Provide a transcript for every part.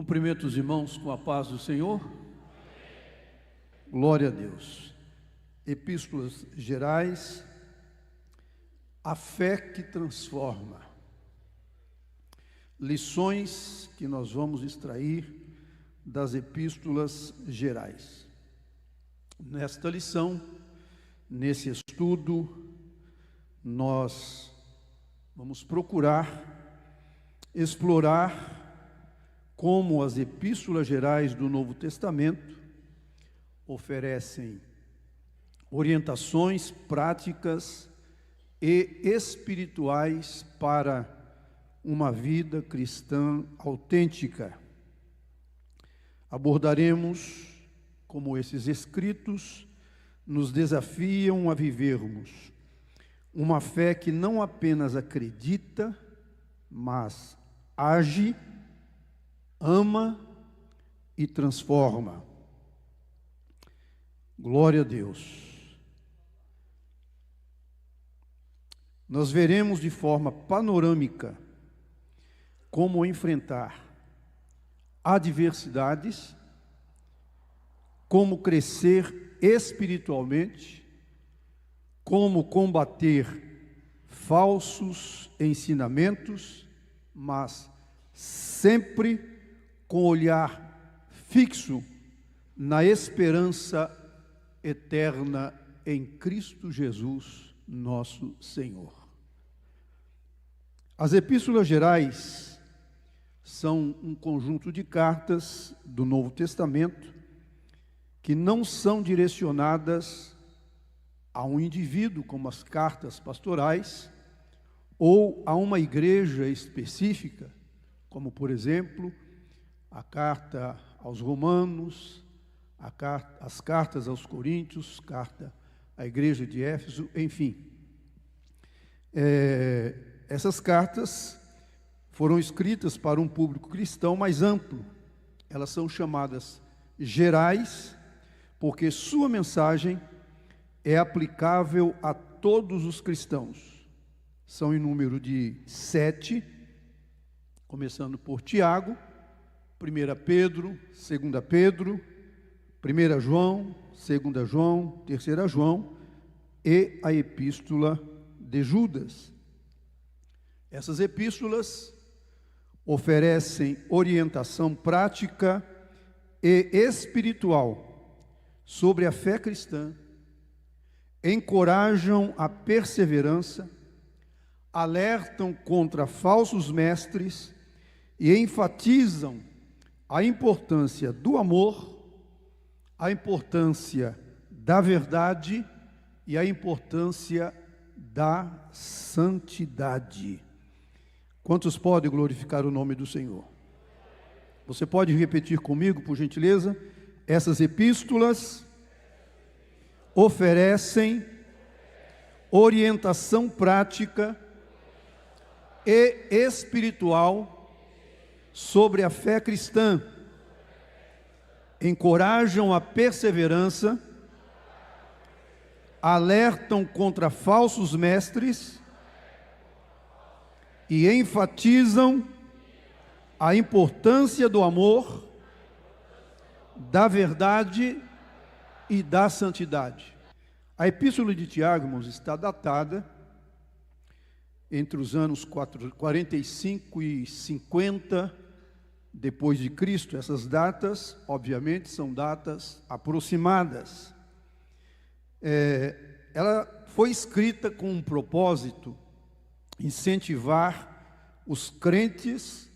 Cumprimento os irmãos com a paz do Senhor. Glória a Deus. Epístolas gerais, a fé que transforma. Lições que nós vamos extrair das epístolas gerais. Nesta lição, nesse estudo, nós vamos procurar explorar como as epístolas gerais do Novo Testamento oferecem orientações práticas e espirituais para uma vida cristã autêntica. Abordaremos como esses escritos nos desafiam a vivermos uma fé que não apenas acredita, mas age, ama e transforma. Glória a Deus. Nós veremos de forma panorâmica como enfrentar adversidades, como crescer espiritualmente, como combater falsos ensinamentos, mas sempre com olhar fixo na esperança eterna em Cristo Jesus, nosso Senhor. As epístolas gerais são um conjunto de cartas do Novo Testamento que não são direcionadas a um indivíduo, como as cartas pastorais, ou a uma igreja específica, como, por exemplo, a carta aos Romanos, as cartas aos Coríntios, carta à igreja de Éfeso, enfim. Essas cartas foram escritas para um público cristão mais amplo. Elas são chamadas gerais, porque sua mensagem é aplicável a todos os cristãos. São em número de 7, começando por Tiago, 1 Pedro, 2 Pedro, 1 João, 2 João, 3 João e a epístola de Judas. Essas epístolas oferecem orientação prática e espiritual sobre a fé cristã, encorajam a perseverança, alertam contra falsos mestres e enfatizam a importância do amor, a importância da verdade e a importância da santidade. Quantos podem glorificar o nome do Senhor? Você pode repetir comigo, por gentileza? Essas epístolas oferecem orientação prática e espiritual sobre a fé cristã, encorajam a perseverança, alertam contra falsos mestres e enfatizam a importância do amor, da verdade e da santidade. A epístola de Tiago, irmãos, está datada entre os anos 45 e 50 depois de Cristo. Essas datas, obviamente, são datas aproximadas. Ela foi escrita com um propósito: incentivar os crentes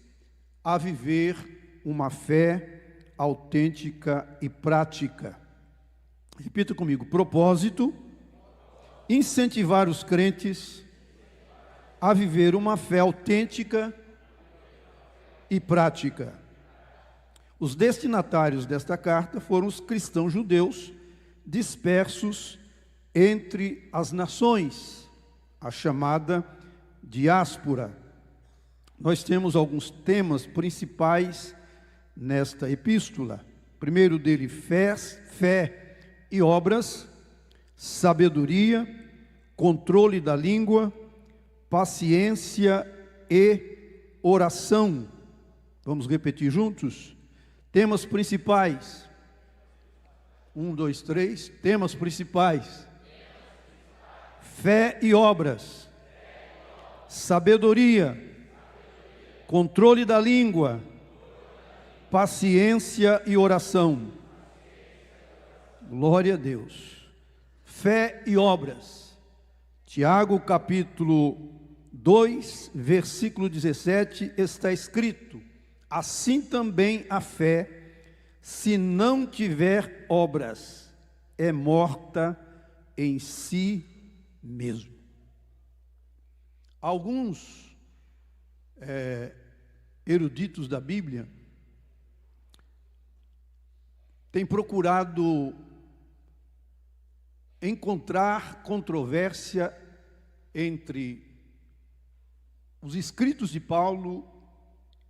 a viver uma fé autêntica e prática. Repita comigo: propósito, incentivar os crentes a viver uma fé autêntica e prática. Os destinatários desta carta foram os cristãos judeus dispersos entre as nações, a chamada diáspora. Nós temos alguns temas principais nesta epístola. Primeiro dele, fé e obras, sabedoria, controle da língua, paciência e oração. Vamos repetir juntos? Temas principais. 1, 2, 3. Temas principais. Fé e obras. Sabedoria. Controle da língua. Paciência e oração. Glória a Deus. Fé e obras. Tiago capítulo 2, versículo 17, está escrito: assim também a fé, se não tiver obras, é morta em si mesmo. Alguns eruditos da Bíblia têm procurado encontrar controvérsia entre os escritos de Paulo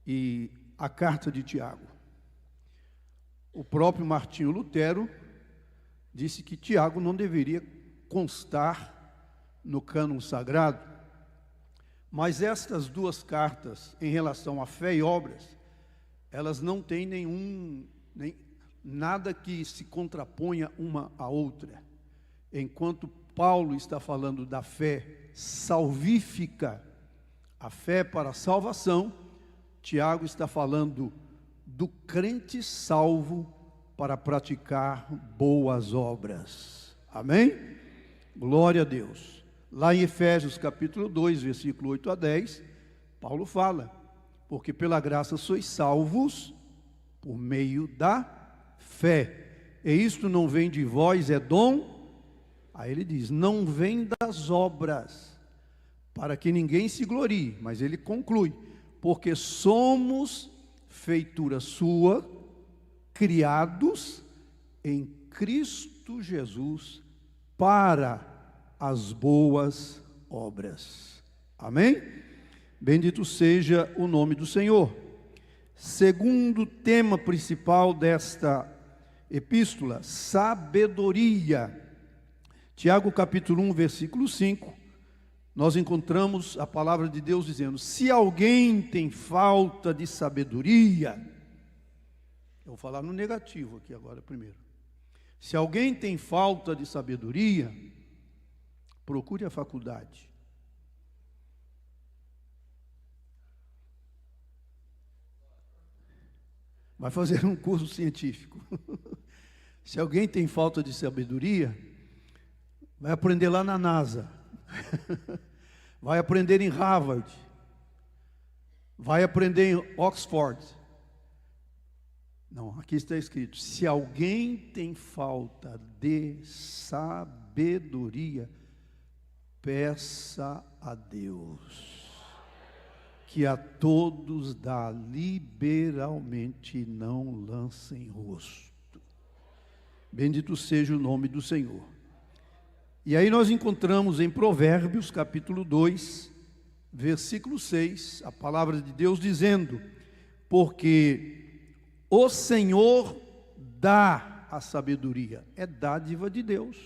e a carta de Tiago. O próprio Martinho Lutero disse que Tiago não deveria constar no cânon sagrado, mas estas duas cartas, em relação à fé e obras, elas não têm nada que se contraponha uma à outra. Enquanto Paulo está falando da fé salvífica, a fé para a salvação, Tiago está falando do crente salvo para praticar boas obras. Amém? Glória a Deus. Lá em Efésios capítulo 2, versículo 8 a 10, Paulo fala: porque pela graça sois salvos por meio da fé. E isto não vem de vós, é dom. Aí ele diz: não vem das obras, para que ninguém se glorie. Mas ele conclui: porque somos feitura sua, criados em Cristo Jesus para as boas obras. Amém? Bendito seja o nome do Senhor. Segundo tema principal desta epístola, sabedoria. Tiago capítulo 1, versículo 5, nós encontramos a palavra de Deus dizendo: se alguém tem falta de sabedoria, eu vou falar no negativo aqui agora primeiro. Se alguém tem falta de sabedoria, procure a faculdade. Vai fazer um curso científico. Se alguém tem falta de sabedoria, vai aprender lá na NASA. Vai aprender em Harvard. Vai aprender em Oxford. Não, aqui está escrito: se alguém tem falta de sabedoria, peça a Deus, que a todos dá liberalmente, não lancem rosto. Bendito seja o nome do Senhor. E aí nós encontramos em Provérbios capítulo 2, versículo 6, a palavra de Deus dizendo: porque o Senhor dá a sabedoria, é dádiva de Deus,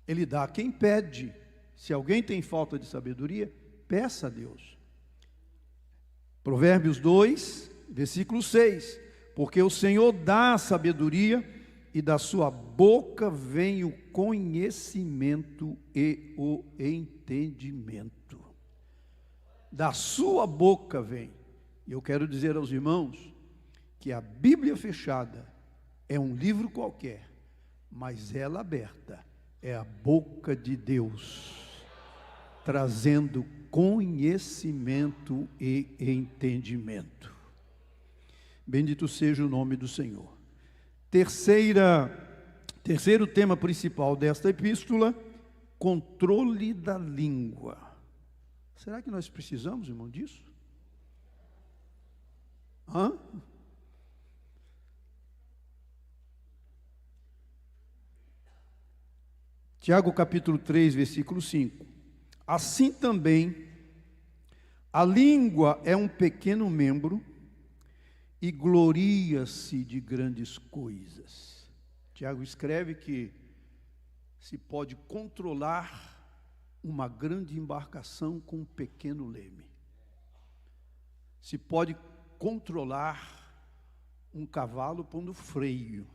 Ele dá a quem pede. Se alguém tem falta de sabedoria, peça a Deus. Provérbios 2, versículo 6, porque o Senhor dá a sabedoria, e da sua boca vem o conhecimento e o entendimento. Da sua boca vem. E eu quero dizer aos irmãos que a Bíblia fechada é um livro qualquer, mas ela aberta é a boca de Deus, trazendo conhecimento e entendimento. Bendito seja o nome do Senhor. Terceiro tema principal desta epístola: controle da língua. Será que nós precisamos, irmão, disso? Tiago capítulo 3, versículo 5. Assim também, a língua é um pequeno membro e gloria-se de grandes coisas. Tiago escreve que se pode controlar uma grande embarcação com um pequeno leme. Se pode controlar um cavalo pondo freio,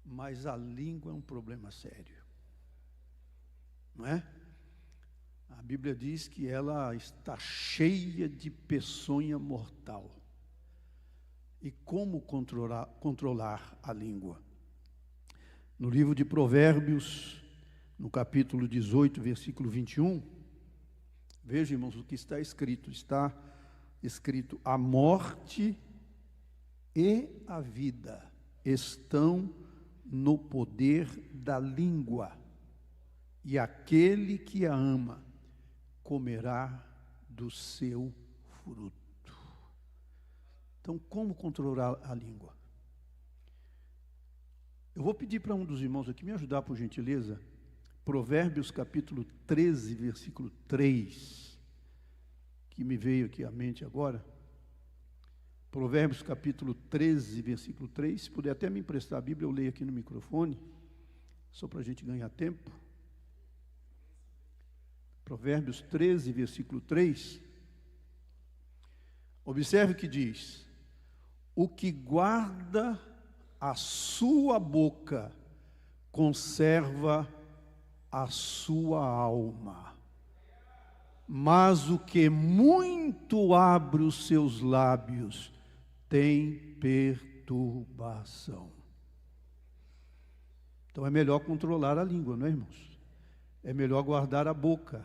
mas a língua é um problema sério, não é? A Bíblia diz que ela está cheia de peçonha mortal. E como controlar a língua? No livro de Provérbios, no capítulo 18, versículo 21, veja, irmãos, o que está escrito. Está escrito: a morte e a vida estão no poder da língua, e aquele que a ama comerá do seu fruto. Então, como controlar a língua? Eu vou pedir para um dos irmãos aqui me ajudar, por gentileza. Provérbios capítulo 13, versículo 3, que me veio aqui à mente agora. Provérbios capítulo 13, versículo 3. Se puder até me emprestar a Bíblia, eu leio aqui no microfone, só para a gente ganhar tempo. Provérbios 13, versículo 3. Observe o que diz: o que guarda a sua boca conserva a sua alma, mas o que muito abre os seus lábios tem perturbação. Então é melhor controlar a língua, não é, irmãos? É melhor guardar a boca.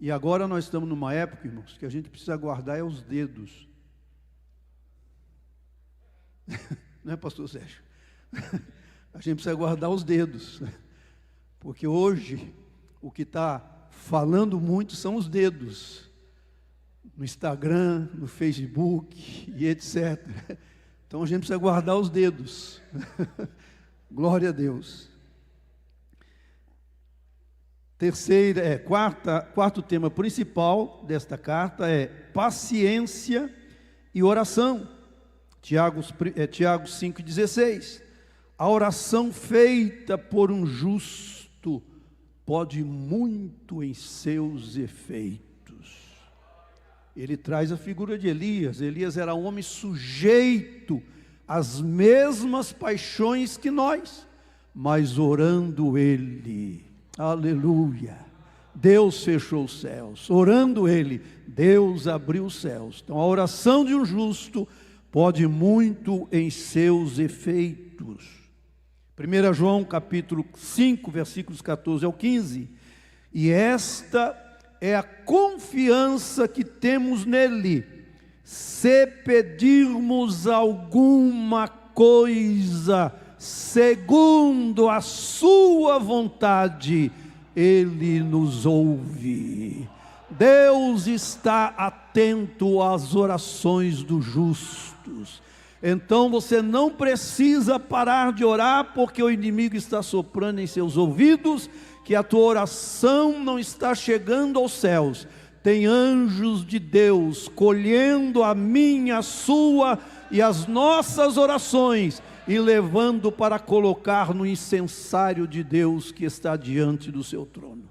E agora nós estamos numa época, irmãos, que a gente precisa guardar os dedos. Não é, pastor Sérgio? A gente precisa guardar os dedos. Porque hoje, o que está falando muito são os dedos. No Instagram, no Facebook e etc. Então a gente precisa guardar os dedos. Glória a Deus. Quarto tema principal desta carta é paciência e oração. Tiago 5,16. A oração feita por um justo pode muito em seus efeitos. Ele traz a figura de Elias. Elias era um homem sujeito às mesmas paixões que nós, mas orando ele, aleluia, Deus fechou os céus. Orando ele, Deus abriu os céus. Então a oração de um justo pode muito em seus efeitos. 1 João capítulo 5, versículos 14 ao 15. E esta é a confiança que temos nele: se pedirmos alguma coisa segundo a sua vontade, ele nos ouve. Deus está atento às orações dos justos. Então você não precisa parar de orar porque o inimigo está soprando em seus ouvidos que a tua oração não está chegando aos céus. Tem anjos de Deus colhendo a minha, a sua e as nossas orações e levando para colocar no incensário de Deus que está diante do seu trono.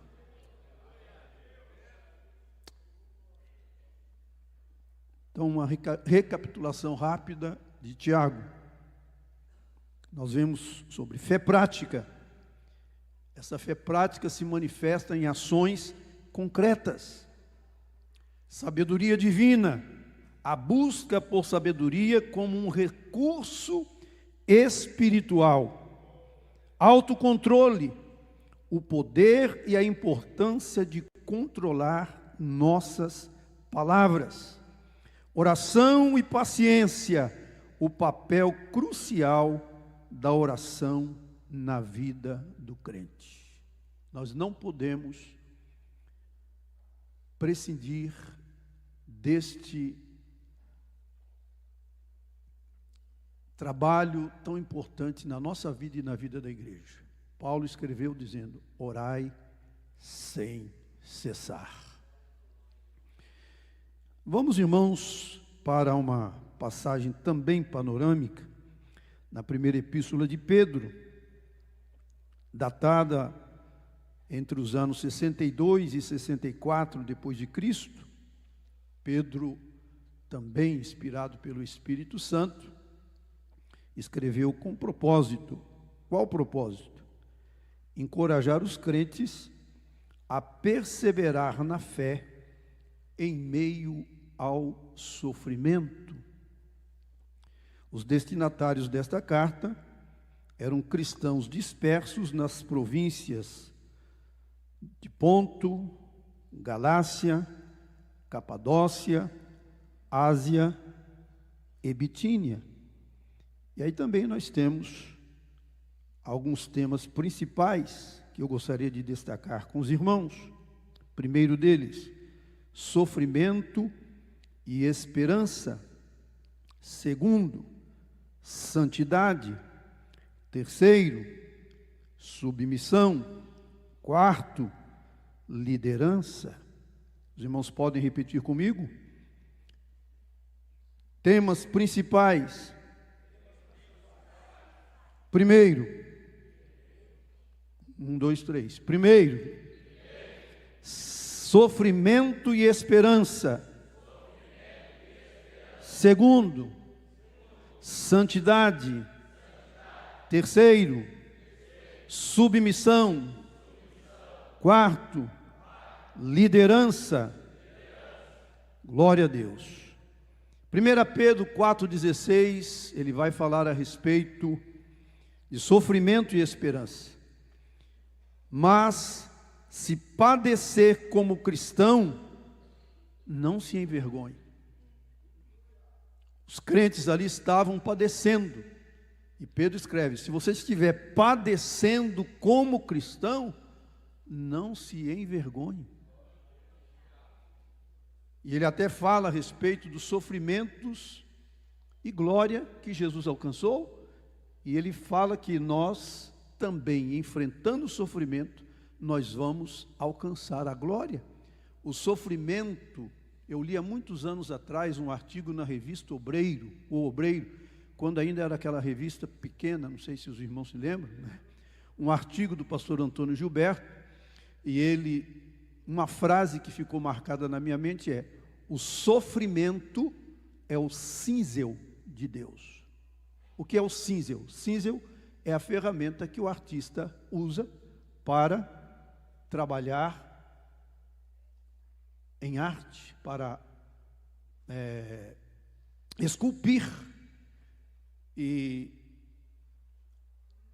Então, uma recapitulação rápida de Tiago. Nós vemos sobre fé prática. Essa fé prática se manifesta em ações concretas. Sabedoria divina, a busca por sabedoria como um recurso espiritual. Autocontrole, o poder e a importância de controlar nossas palavras. Oração e paciência, o papel crucial da oração na vida do crente. Nós não podemos prescindir deste trabalho tão importante na nossa vida e na vida da igreja. Paulo escreveu dizendo: orai sem cessar. Vamos, irmãos, para uma passagem também panorâmica, na primeira epístola de Pedro, datada entre os anos 62 e 64 depois de Cristo. Pedro, também inspirado pelo Espírito Santo, escreveu com propósito. Qual propósito? Encorajar os crentes a perseverar na fé em meio ao sofrimento. Os destinatários desta carta eram cristãos dispersos nas províncias de Ponto, Galácia, Capadócia, Ásia e Bitínia. E aí também nós temos alguns temas principais que eu gostaria de destacar com os irmãos. Primeiro deles, sofrimento e esperança. Segundo, santidade. Terceiro, submissão. Quarto, liderança. Os irmãos podem repetir comigo? Temas principais. Primeiro, 1, 2, 3. Primeiro, sofrimento e esperança. Segundo, santidade. Terceiro, submissão. Quarto, liderança. Glória a Deus. 1 Pedro 4,16, ele vai falar a respeito de sofrimento e esperança. Mas, se padecer como cristão, não se envergonhe. Os crentes ali estavam padecendo. E Pedro escreve: se você estiver padecendo como cristão, não se envergonhe. E ele até fala a respeito dos sofrimentos e glória que Jesus alcançou. E ele fala que nós também, enfrentando o sofrimento, nós vamos alcançar a glória. O sofrimento, eu li há muitos anos atrás um artigo na revista Obreiro, o Obreiro, quando ainda era aquela revista pequena, não sei se os irmãos se lembram, né? Um artigo do pastor Antônio Gilberto, e ele, uma frase que ficou marcada na minha mente é: o sofrimento é o cinzel de Deus. O que é o cinzel? Cinzel é a ferramenta que o artista usa para trabalhar em arte, para esculpir. E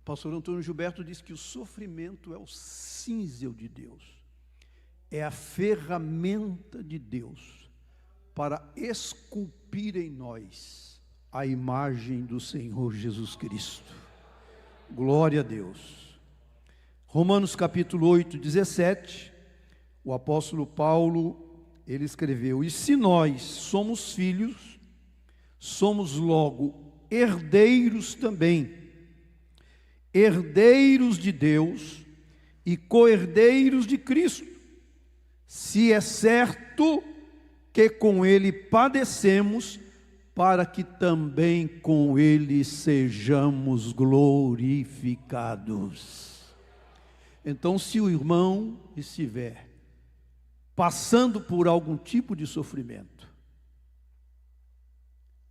o pastor Antônio Gilberto diz que o sofrimento é o cinzel de Deus, é a ferramenta de Deus para esculpir em nós a imagem do Senhor Jesus Cristo. Glória a Deus. Romanos capítulo 8, 17, o apóstolo Paulo, ele escreveu: e se nós somos filhos, somos logo herdeiros também, herdeiros de Deus e co-herdeiros de Cristo, se é certo que com Ele padecemos, para que também com Ele sejamos glorificados. Então, se o irmão estiver passando por algum tipo de sofrimento,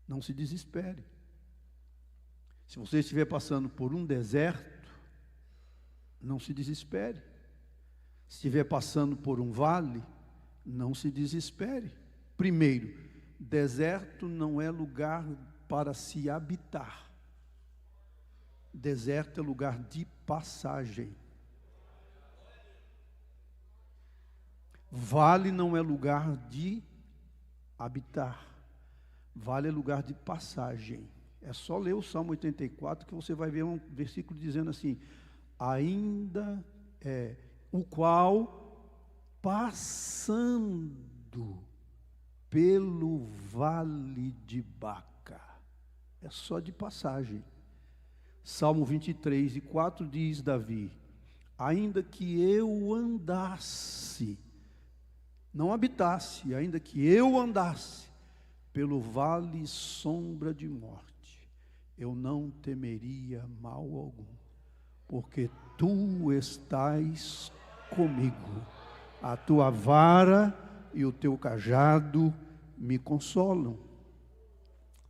não se desespere. Se você estiver passando por um deserto, não se desespere. Se estiver passando por um vale, não se desespere. Primeiro, deserto não é lugar para se habitar. Deserto é lugar de passagem. Vale não é lugar de habitar. Vale é lugar de passagem. É só ler o Salmo 84 que você vai ver um versículo dizendo assim: ainda o qual passando pelo vale de Baca. É só de passagem. Salmo 23, 4 diz Davi: ainda que eu andasse, não habitasse, ainda que eu andasse pelo vale sombra de morte, eu não temeria mal algum, porque tu estás comigo, a tua vara e o teu cajado me consolam.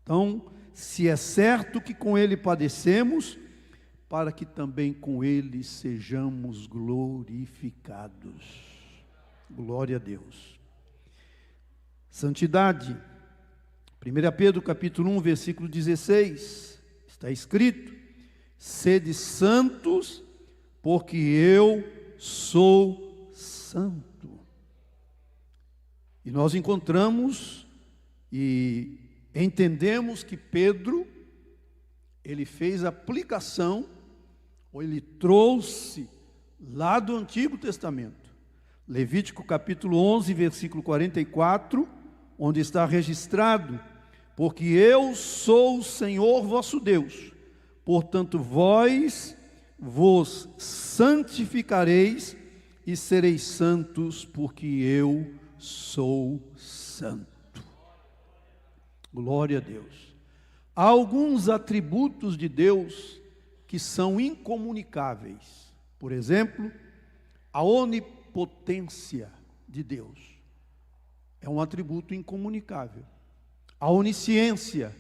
Então, se é certo que com ele padecemos, para que também com ele sejamos glorificados. Glória a Deus. Santidade. 1 Pedro capítulo 1, versículo 16, está escrito: sede santos, porque eu sou santo. E nós encontramos e entendemos que Pedro, ele fez aplicação, ou ele trouxe lá do Antigo Testamento, Levítico capítulo 11, versículo 44, onde está registrado: porque eu sou o Senhor vosso Deus, portanto vós vos santificareis e sereis santos, porque eu sou santo. Glória a Deus. Há alguns atributos de Deus que são incomunicáveis. Por exemplo, a onipotência de Deus é um atributo incomunicável. A onisciência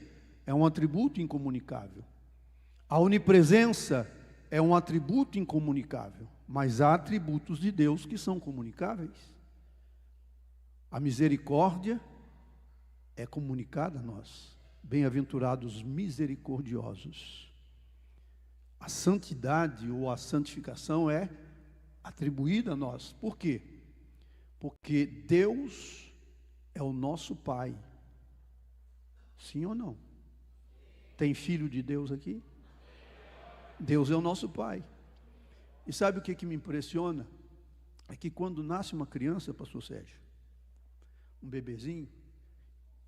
é um atributo incomunicável. A onipresença é um atributo incomunicável. Mas há atributos de Deus que são comunicáveis. A misericórdia é comunicada a nós. Bem-aventurados misericordiosos. A santidade ou a santificação é atribuída a nós. Por quê? Porque Deus é o nosso Pai. Sim ou não? Tem filho de Deus aqui? Deus é o nosso Pai. E sabe o que me impressiona? É que quando nasce uma criança, pastor Sérgio, um bebezinho,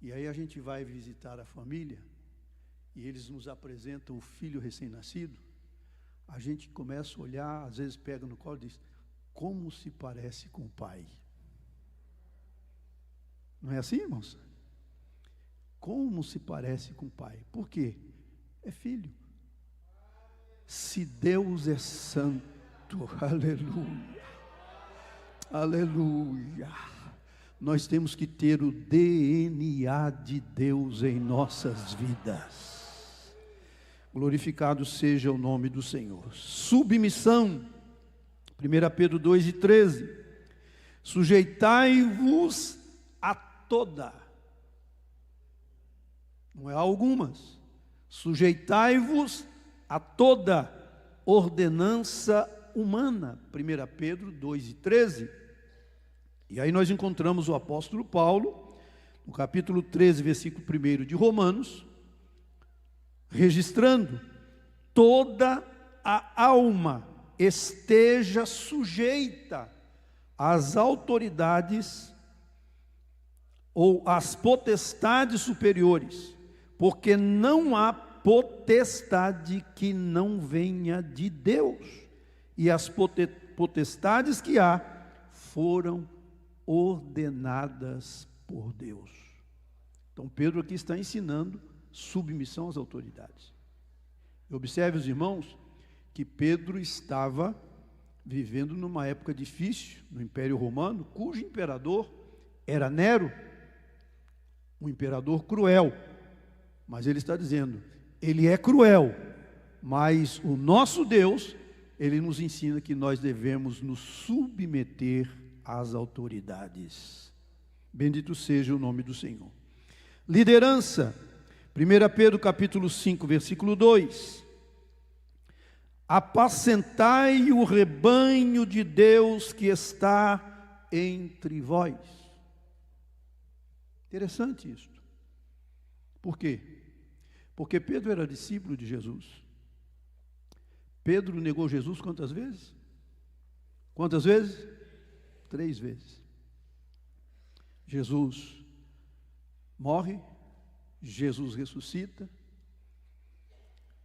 e aí a gente vai visitar a família, e eles nos apresentam o filho recém-nascido, a gente começa a olhar, às vezes pega no colo e diz: como se parece com o pai? Não é assim, irmãos? Como se parece com o pai? Por quê? É filho. Se Deus é santo, aleluia, aleluia, nós temos que ter o DNA de Deus em nossas vidas. Glorificado seja o nome do Senhor. Submissão. 1 Pedro 2:13. Sujeitai-vos a toda. Não é algumas. Sujeitai-vos a toda ordenança humana. 1 Pedro 2:13. E aí nós encontramos o apóstolo Paulo, no capítulo 13, versículo 1 de Romanos, registrando: toda a alma esteja sujeita às autoridades ou às potestades superiores, porque não há potestade que não venha de Deus, e as potestades que há foram ordenadas por Deus. Então Pedro aqui está ensinando submissão às autoridades. E observe, os irmãos, que Pedro estava vivendo numa época difícil no Império Romano, cujo imperador era Nero, um imperador cruel. Mas ele está dizendo: ele é cruel, mas o nosso Deus, ele nos ensina que nós devemos nos submeter às autoridades. Bendito seja o nome do Senhor. Liderança. 1 Pedro capítulo 5, versículo 2. Apacentai o rebanho de Deus que está entre vós. Interessante isso. Por quê? Porque Pedro era discípulo de Jesus. Pedro negou Jesus quantas vezes? Quantas vezes? 3 vezes. Jesus morre, Jesus ressuscita,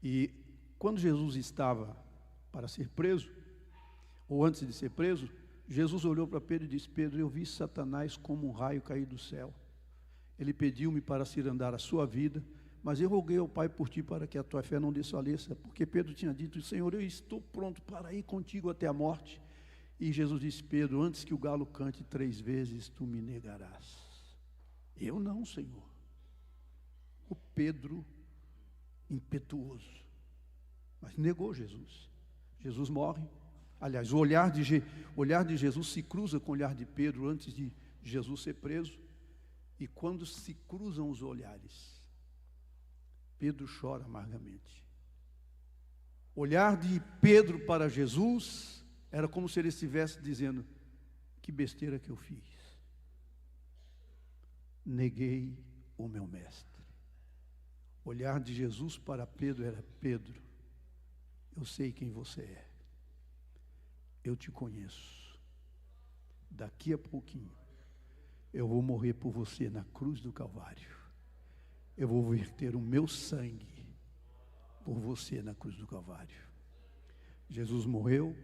e quando Jesus estava para ser preso, ou antes de ser preso, Jesus olhou para Pedro e disse: Pedro, eu vi Satanás como um raio cair do céu. Ele pediu-me para cirandar a sua vida, mas eu roguei ao Pai por ti para que a tua fé não desfaleça, porque Pedro tinha dito: Senhor, eu estou pronto para ir contigo até a morte. E Jesus disse: Pedro, antes que o galo cante 3 vezes, tu me negarás. Eu não, Senhor. O Pedro impetuoso, mas negou Jesus. Jesus morre. Aliás, o olhar de Jesus se cruza com o olhar de Pedro antes de Jesus ser preso. E quando se cruzam os olhares, Pedro chora amargamente. O olhar de Pedro para Jesus era como se ele estivesse dizendo: que besteira que eu fiz. Neguei o meu mestre. O olhar de Jesus para Pedro era: Pedro, eu sei quem você é. Eu te conheço. Daqui a pouquinho eu vou morrer por você na cruz do Calvário. Eu vou verter o meu sangue por você na cruz do Calvário. Jesus morreu,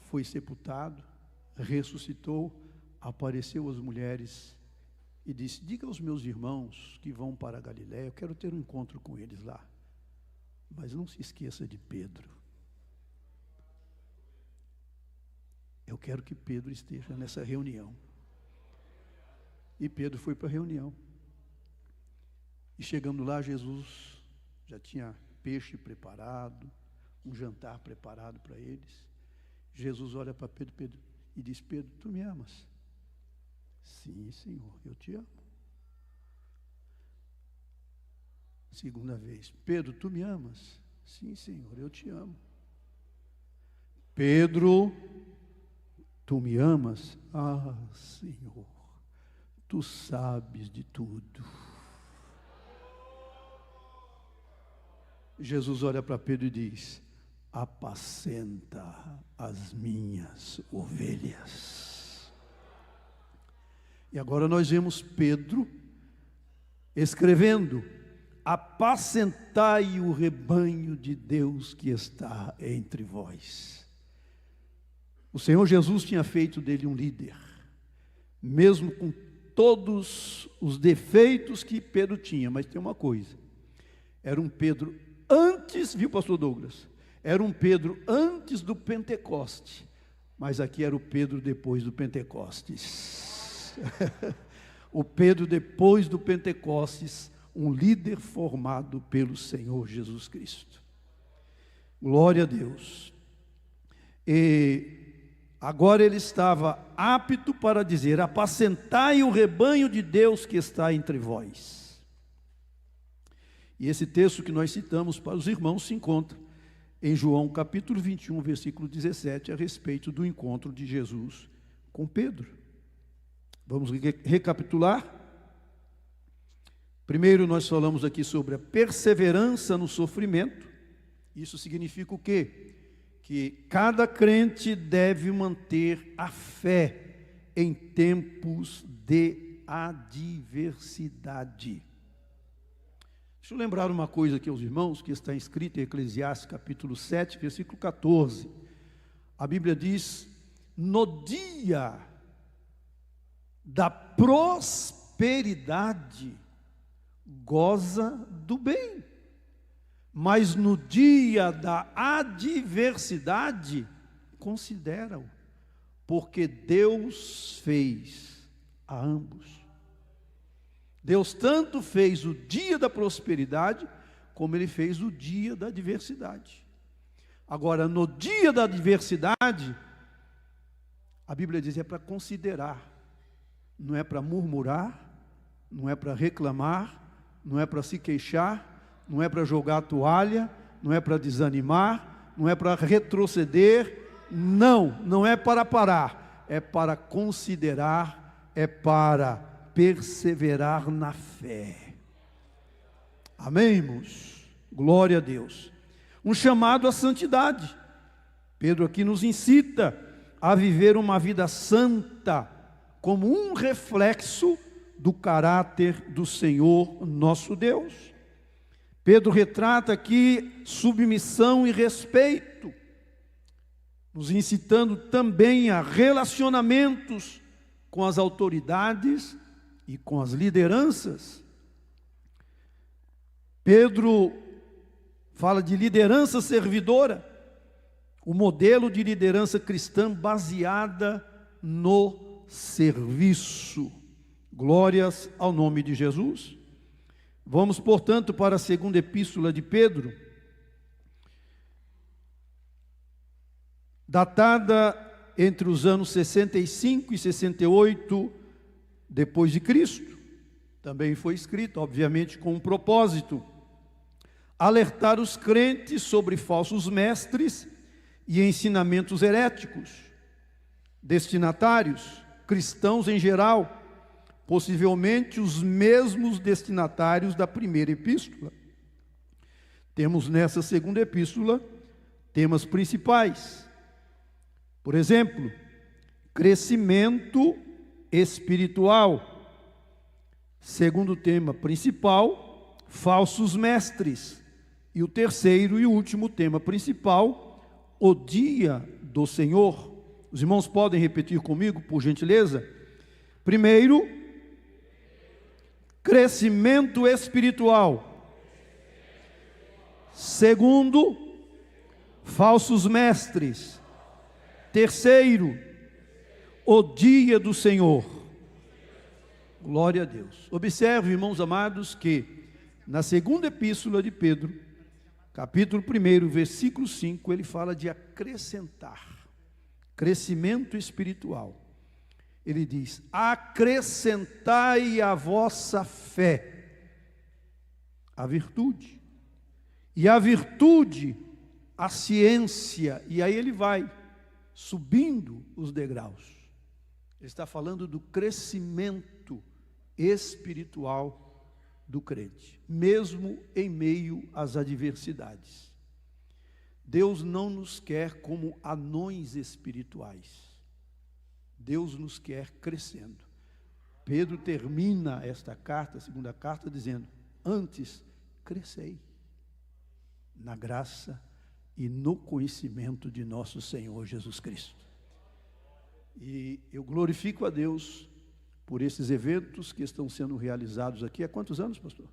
foi sepultado, ressuscitou, apareceu às mulheres e disse: diga aos meus irmãos que vão para a Galiléia, eu quero ter um encontro com eles lá. Mas não se esqueça de Pedro. Eu quero que Pedro esteja nessa reunião. E Pedro foi para a reunião. E chegando lá, Jesus já tinha peixe preparado, um jantar preparado para eles. Jesus olha para Pedro e diz: Pedro, tu me amas? Sim, Senhor, eu te amo. Segunda vez: Pedro, tu me amas? Sim, Senhor, eu te amo. Pedro, tu me amas? Ah, Senhor, tu sabes de tudo. Jesus olha para Pedro e diz: apacenta as minhas ovelhas. E agora nós vemos Pedro escrevendo: apacentai o rebanho de Deus que está entre vós. O Senhor Jesus tinha feito dele um líder, mesmo com todos os defeitos que Pedro tinha. Mas tem uma coisa: era um Pedro antes, viu, pastor Douglas? Era um Pedro antes do Pentecoste, mas aqui era o Pedro depois do Pentecostes. O Pedro depois do Pentecostes, um líder formado pelo Senhor Jesus Cristo. Glória a Deus. E agora ele estava apto para dizer: apacentai o rebanho de Deus que está entre vós. E esse texto que nós citamos para os irmãos se encontra em João capítulo 21, versículo 17, a respeito do encontro de Jesus com Pedro. Vamos recapitular. Primeiro nós falamos aqui sobre a perseverança no sofrimento. Isso significa o quê? Que cada crente deve manter a fé em tempos de adversidade. Deixa eu lembrar uma coisa aqui aos irmãos, que está escrito em Eclesiastes capítulo 7, versículo 14. A Bíblia diz: no dia da prosperidade, goza do bem, mas no dia da adversidade, considera-o, porque Deus fez a ambos. Deus tanto fez o dia da prosperidade, como Ele fez o dia da adversidade. Agora, no dia da adversidade, a Bíblia diz: é para considerar, não é para murmurar, não é para reclamar, não é para se queixar, não é para jogar a toalha, não é para desanimar, não é para retroceder, não é para parar, é para considerar, é para perseverar na fé. Amém, irmãos? Glória a Deus. Um chamado à santidade. Pedro aqui nos incita a viver uma vida santa, como um reflexo do caráter do Senhor nosso Deus. Pedro retrata aqui submissão e respeito, nos incitando também a relacionamentos com as autoridades e com as lideranças. Pedro fala de liderança servidora, o modelo de liderança cristã baseada no serviço. Glórias ao nome de Jesus. Vamos, portanto, para a segunda epístola de Pedro, datada entre os anos 65 e 68 depois de Cristo. Também foi escrita, obviamente, com um propósito: alertar os crentes sobre falsos mestres e ensinamentos heréticos, destinatários, cristãos em geral, possivelmente os mesmos destinatários da primeira epístola. Temos nessa segunda epístola temas principais. Por exemplo, crescimento espiritual. Segundo tema principal, falsos mestres. E o terceiro e último tema principal, o dia do Senhor. Os irmãos podem repetir comigo, por gentileza? Primeiro, crescimento espiritual. Segundo, falsos mestres. Terceiro, o dia do Senhor. Glória a Deus. Observe, irmãos amados, que na segunda epístola de Pedro, capítulo 1, versículo 5, ele fala de acrescentar, crescimento espiritual. Ele diz: acrescentai à vossa fé a virtude, e a virtude a ciência, e aí ele vai subindo os degraus. Ele está falando do crescimento espiritual do crente, mesmo em meio às adversidades. Deus não nos quer como anões espirituais. Deus nos quer crescendo. Pedro termina esta carta, a segunda carta, dizendo: antes crescei na graça e no conhecimento de nosso Senhor Jesus Cristo. E eu glorifico a Deus por esses eventos que estão sendo realizados aqui. Há quantos anos, pastor?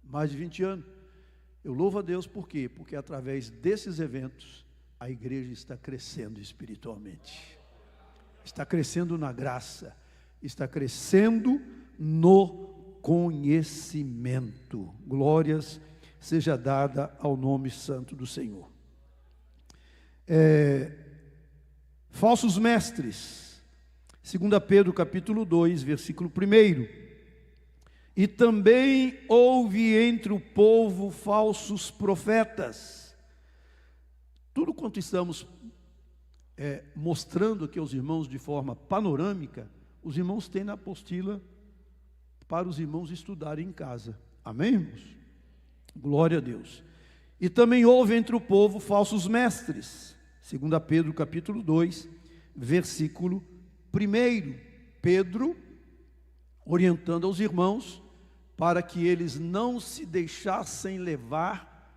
Mais de 20 anos. Eu louvo a Deus por quê? Porque através desses eventos a igreja está crescendo espiritualmente, está crescendo na graça, está crescendo no conhecimento. Glórias seja dada ao nome santo do Senhor. Falsos mestres, 2 Pedro capítulo 2, versículo 1. E também houve entre o povo falsos profetas. Tudo quanto estamos mostrando aqui aos irmãos de forma panorâmica, os irmãos têm na apostila para os irmãos estudarem em casa. Amém, irmãos? Glória a Deus. E também houve entre o povo falsos mestres. 2 Pedro capítulo 2, versículo 1. Pedro orientando aos irmãos para que eles não se deixassem levar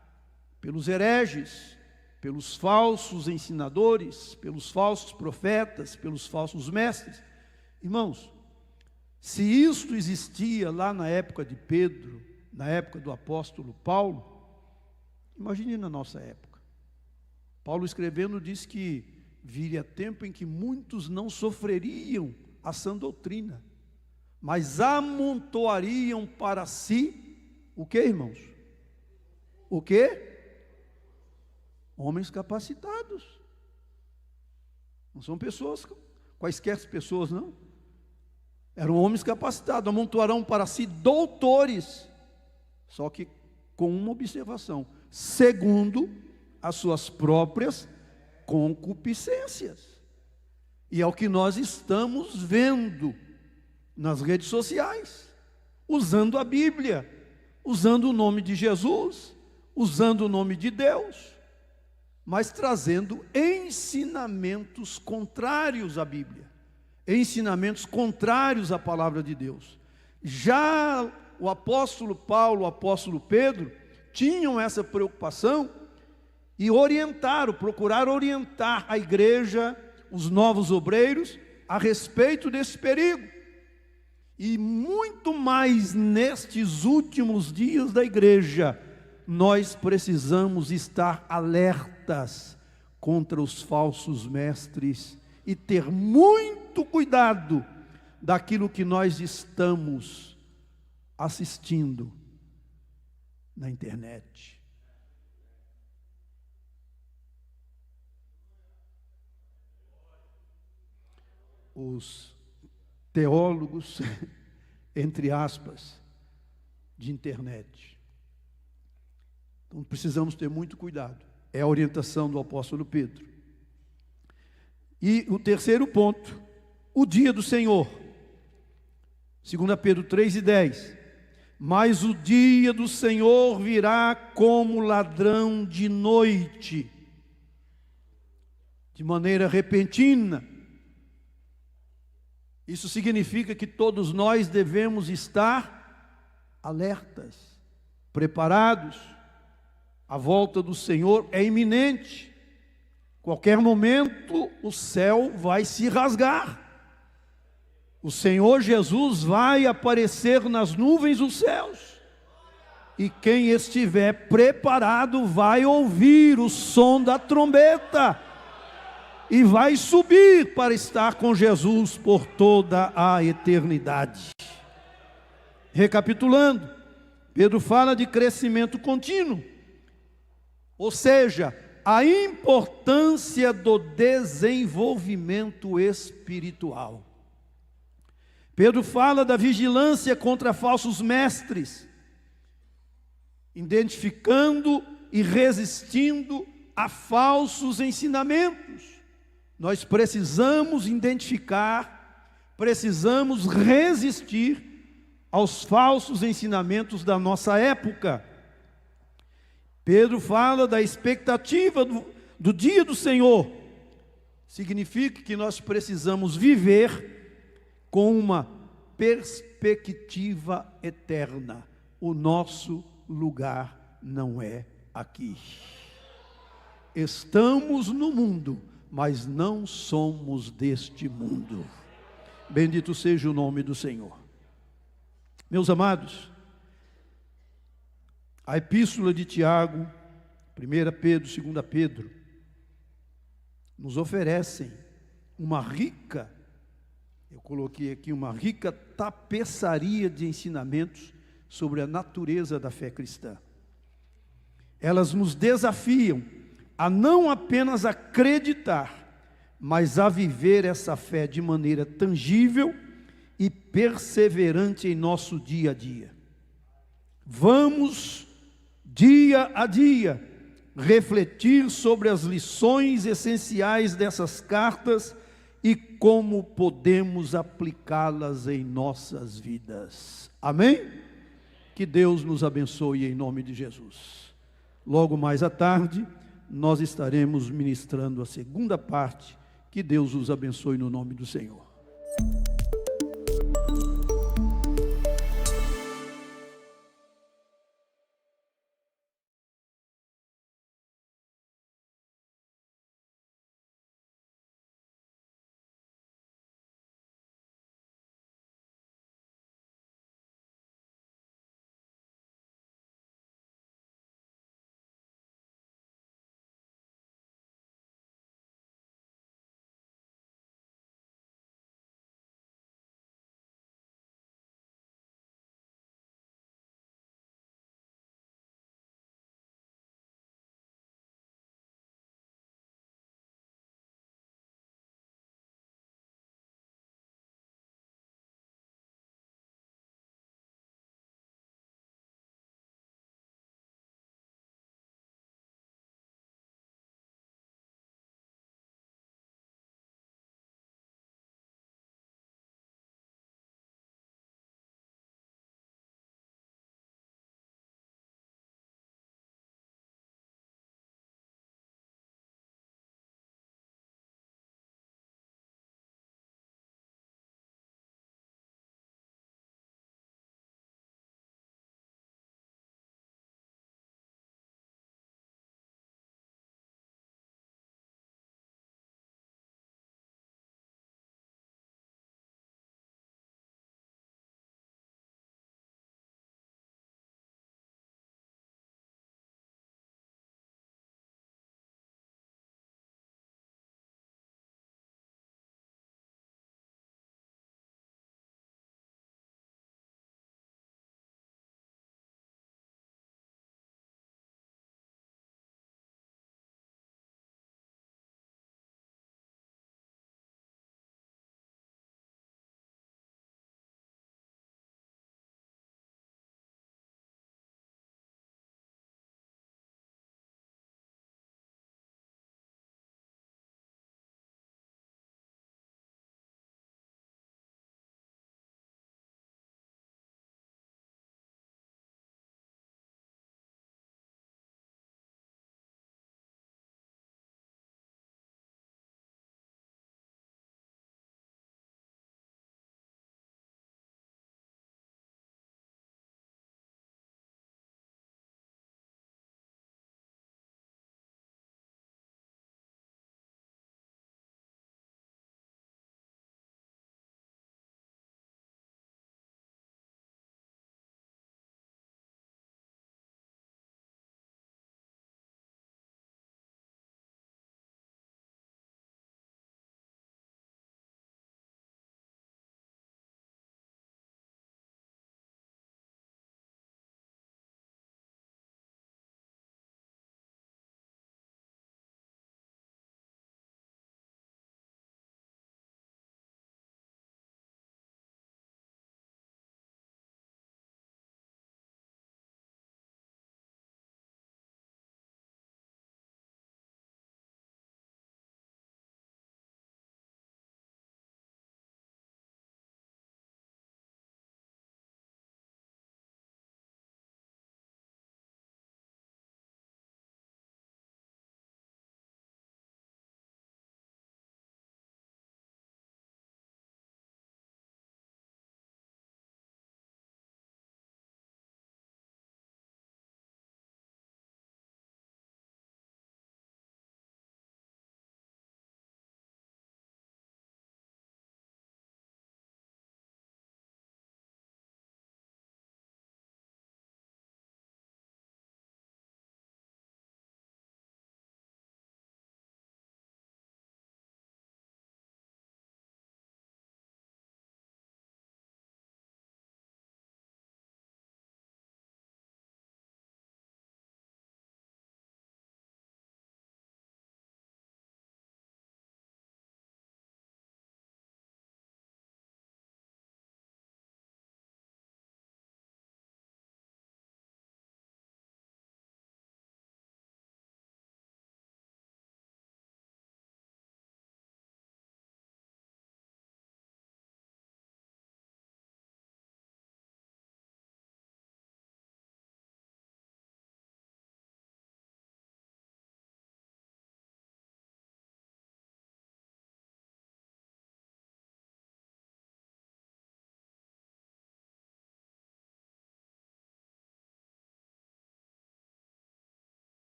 pelos hereges, pelos falsos ensinadores, pelos falsos profetas, pelos falsos mestres. Irmãos, se isto existia lá na época de Pedro, na época do apóstolo Paulo, imagine na nossa época. Paulo escrevendo diz que viria tempo em que muitos não sofreriam a sã doutrina, mas amontoariam para si o que, irmãos? O que? Homens capacitados. Não são pessoas, quaisquer pessoas, não. Eram homens capacitados. Amontoarão para si doutores, só que com uma observação: segundo as suas próprias concupiscências. E é o que nós estamos vendo nas redes sociais, usando a Bíblia, usando o nome de Jesus, usando o nome de Deus, mas trazendo ensinamentos contrários à Bíblia, ensinamentos contrários à palavra de Deus. Já o apóstolo Paulo, o apóstolo Pedro, tinham essa preocupação e procuraram orientar a igreja, os novos obreiros, a respeito desse perigo. E muito mais nestes últimos dias da igreja, nós precisamos estar alertas contra os falsos mestres e ter muito cuidado daquilo que nós estamos assistindo na internet. Os teólogos, entre aspas, de internet. Então precisamos ter muito cuidado. É a orientação do apóstolo Pedro. E o terceiro ponto, o dia do Senhor. 2 Pedro 3:10. Mas o dia do Senhor virá como ladrão de noite, de maneira repentina. Isso significa que todos nós devemos estar alertas, preparados. A volta do Senhor é iminente. Qualquer momento o céu vai se rasgar. O Senhor Jesus vai aparecer nas nuvens dos céus. E quem estiver preparado vai ouvir o som da trombeta. E vai subir para estar com Jesus por toda a eternidade. Recapitulando, Pedro fala de crescimento contínuo. Ou seja, a importância do desenvolvimento espiritual. Pedro fala da vigilância contra falsos mestres, identificando e resistindo a falsos ensinamentos. Nós precisamos identificar, precisamos resistir aos falsos ensinamentos da nossa época. Pedro fala da expectativa do dia do Senhor. Significa que nós precisamos viver com uma perspectiva eterna. O nosso lugar não é aqui. Estamos no mundo, mas não somos deste mundo. Bendito seja o nome do Senhor. Meus amados, a epístola de Tiago, 1 Pedro, 2 Pedro, nos oferecem uma rica, eu coloquei aqui uma rica tapeçaria de ensinamentos sobre a natureza da fé cristã. Elas nos desafiam a não apenas acreditar, mas a viver essa fé de maneira tangível e perseverante em nosso dia a dia. Vamos, dia a dia, refletir sobre as lições essenciais dessas cartas e como podemos aplicá-las em nossas vidas. Amém? Que Deus nos abençoe em nome de Jesus. Logo mais à tarde, nós estaremos ministrando a segunda parte. Que Deus os abençoe no nome do Senhor.